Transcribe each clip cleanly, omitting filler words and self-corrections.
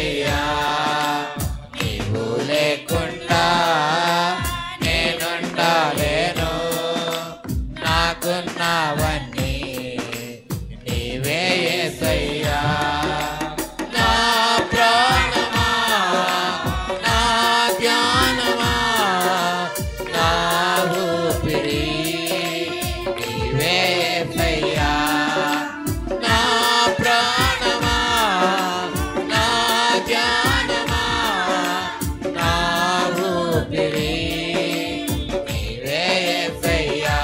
యేసయ్యా నీవు లేకుండా నేనుండలేను నాకున్నవన్నీ నీవే యేసయ్యా నా ప్రాణమా నా ధ్యానమా నా ఊపిరి నీవే యేసయ్యా నా ప్రాణమా నా ధ్యానమా నా ఊపిరి నీవే యేసయ్యా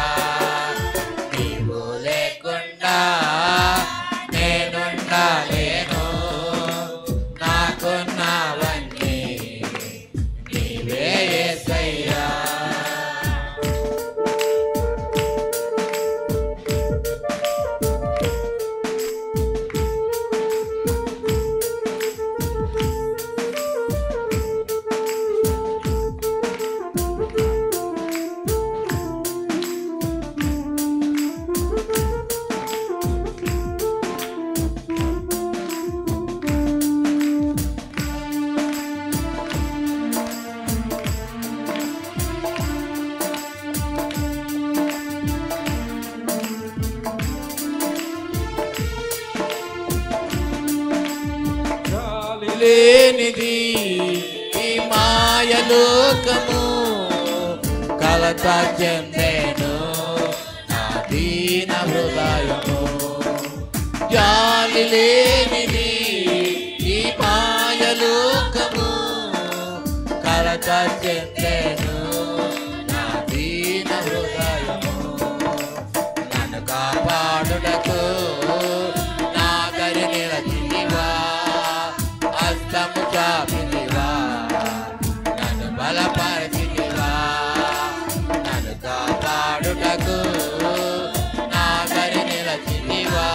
నీవు లేకుండా నేనుండలేను నాకున్నవన్నీ నీవే యేసయ్యా లేనిది ఈ మాయలోకము కలత చెందేను నా దీన హృదయము జాలి లేనిది ఈ మాయలోకము కలత చెందేను నా దీన హృదయము నన్ను కాపాడుటకు నా దరి నిలచితివా హస్తము చాపితివా నన్ను బలపరిచితివా నన్ను కాపాడుటకు నా దరి నిలచితివా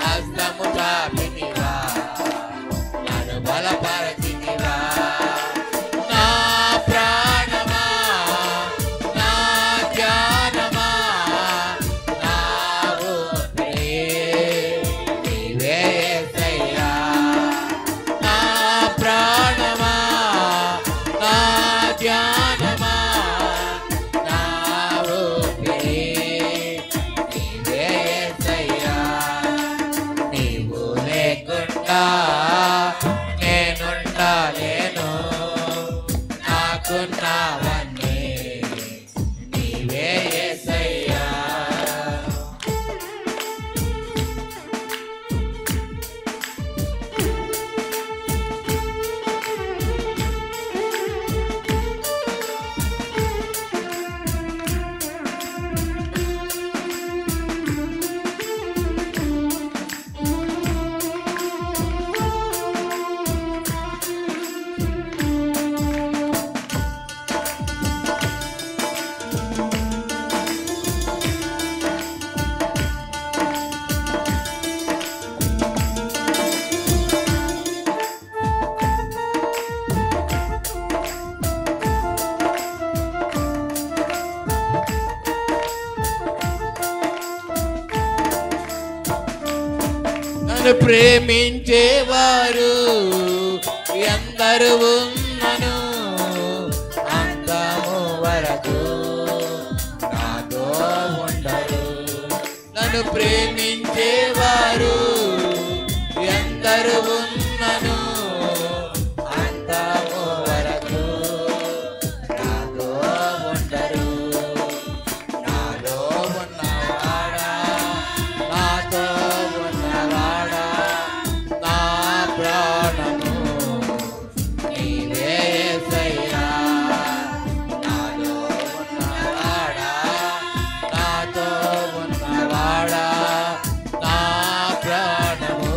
హస్తము చాపితివా నన్ను బలపరిచితివా నా ప్రాణమా నా ధ్యానమా నా ఊపిరి నీవే యేసయ్యా నా ప్రాణమా నా ధ్యానమా నా ఊపిరి నీవే యేసయ్యా నీవు లేకుండా నేనుండలేను నాకున్నవన్నీ నీవే యేసయ్యా నన్ను ప్రేమించేవారు ఎందరు ఉన్నను అంతము వరకు నాతో ఉండరు నన్ను ప్రేమించేవారు ఎందరు ఉన్నను అంతము వరకు నాతో ఉండరు నాలో ఉన్నవాడా నాతో ఉన్నవాడా నా ప్రాణము నీవే యేసయ్యా నాలో ఉన్నవాడా నాతో ఉన్నవాడా నా ప్రాణము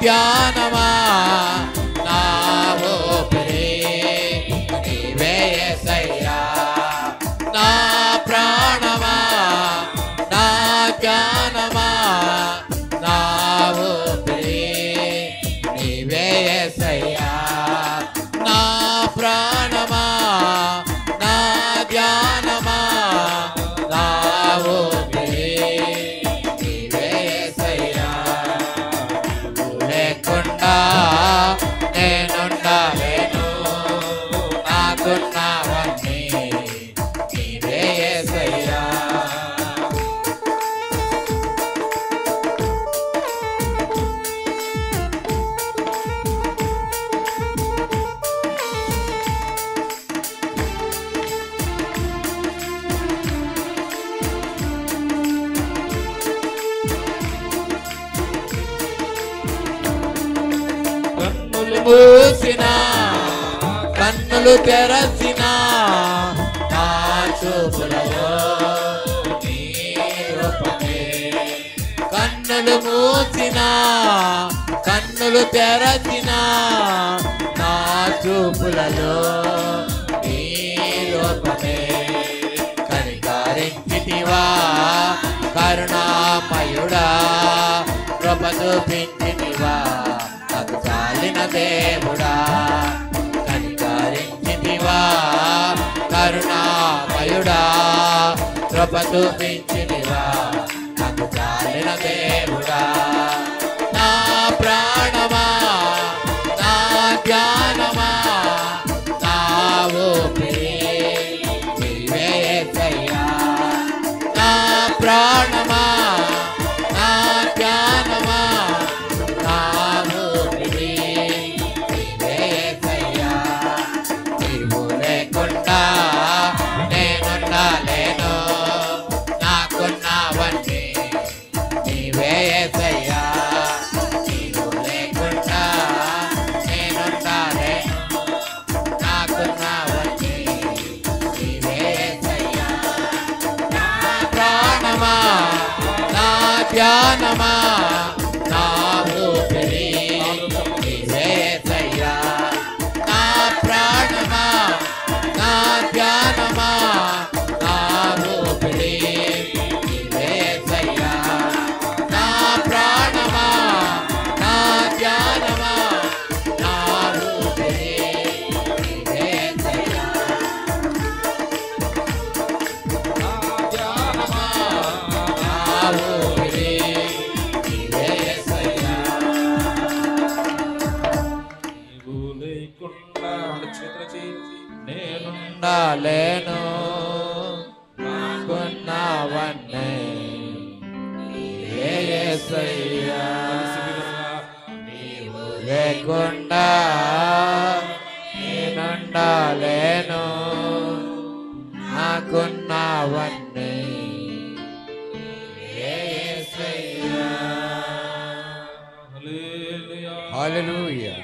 ధ్యానమా నా ఊపిరి నీవే యేసయ్యా నా ప్రాణమా నా ధ్యానమా నా ఊపిరి నీవే యేసయ్యా నా ప్రాణమా నా ధ్యానమా నా ఊపిరి నీవే యేసయ్యా లేకుండా నేనుండలేను నాకున్నవన్నీ నీవే యేసయ్యా కన్నులు మూసిన కన్నులు తెరచిన నా చూపులలో నీ రూపమే కన్నులు మూసిన కన్నులు తెరచిన నా చూపులలో నీ రూపమే కనికరించితివా కరుణామయుడా కృప చూపించితివా నాకు చాలిన దేవుడా కనికరించితివా కరుణామయుడా కృప చూపించితివా నాకు చాలిన దేవుడా నా ప్రాణమా నా ధ్యానమా నా ఊపిరి నీవే యేసయ్యా నా ప్రాణమా నా ధ్యానమా నా ఊపిరి నీవే యేసయ్యా నీవు లేకుండా నేనుండలేను నాకున్నవన్నీ నీవే యేసయ్యా నీవు లేకుండా నేనుండలేను నాకున్నవన్నీ నీవే యేసయ్యా నా ప్రాణమా నా ధ్యానమా నా ఊపిరి నీవే యేసయ్యా నా ప్రాణమా నా ధ్యానమా నా ఊపిరి నీవే యేసయ్యా నా ప్రాణమా నా ధ్యానమా నా ఊపిరి నీవే యేసయ్యా నా ధ్యానమా నా ఊపిరి నీవే యేసయ్యా నీవు లేకుండా చేతులచి నేనుండలేను నాకున్నవన్నీ నీవే యేసయ్యా నీవు లేకుండా నేనుండలేను నాకున్నవన్నీ నీవే యేసయ్యా హల్లెలూయా హల్లెలూయా